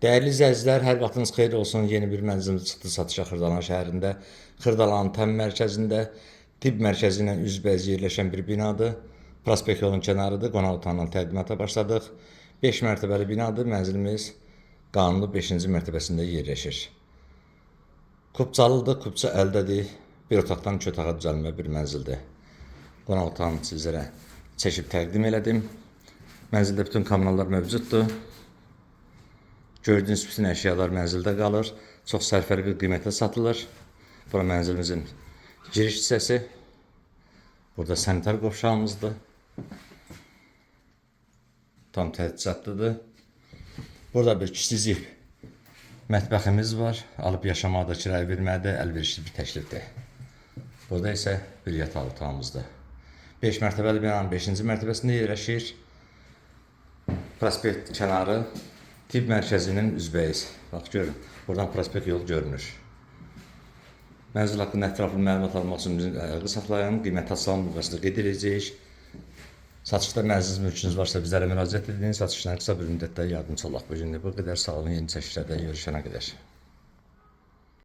Değerli izləyicilər, hər vaxtınız xeyir olsun. Yeni bir mənzil çıxdı satışa Xırdalan şəhərində. Xırdalanın təm mərkəzində, tibb mərkəzi ilə üzbəüz yerləşən bir binadır. Prospekt yolun kənarıdır. Qonaq otağından təqdimata başladıq. 5 mərtəbəli binadır. Mənzilimiz qanunlu 5-ci mərtəbəsində yerləşir. Kupçalıdır, kupça əldədir. Bir otaqdan 2 otağa düzəlmə bir mənzildir. Qonaq otağını sizlərə çəkib təqdim elədim. Mənzildə bütün kommunallar mövcuddur. Gördüyünüz bütün əşyalar mənzildə qalır. Çox sərfəli bir qiymətə satılır. Bura mənzilimizin giriş hissəsi. Burada sanitar qovşağımızdır. Tam təchizatlıdır. Burada bir kiçicik mətbəximiz var. Alıb yaşamağa da kirayə verməyə də əlverişli bir təklifdir. Burada isə bir yataq otağımızdır. 5 mərtəbəli binanın 5-ci mərtəbəsində yerləşir. Prospekt kənarı tibb mərkəzinin üzbəyiz. Bax görün, buradan prospekt yolu görünür. Mənzil haqqında ətraflı məlumat almaq üçün bizim ayağı saxlayın. Qiymət aslan müqayisəsində qeyd edəcəyik. Satışda mənzil mülkünüz varsa bizlərə müraciət edin. Satışdan qısa bir müddətdə yardımcı olaq. Bu gün bu qədər. Sağ olun, yeni çəkişlərdə görüşənə qədər.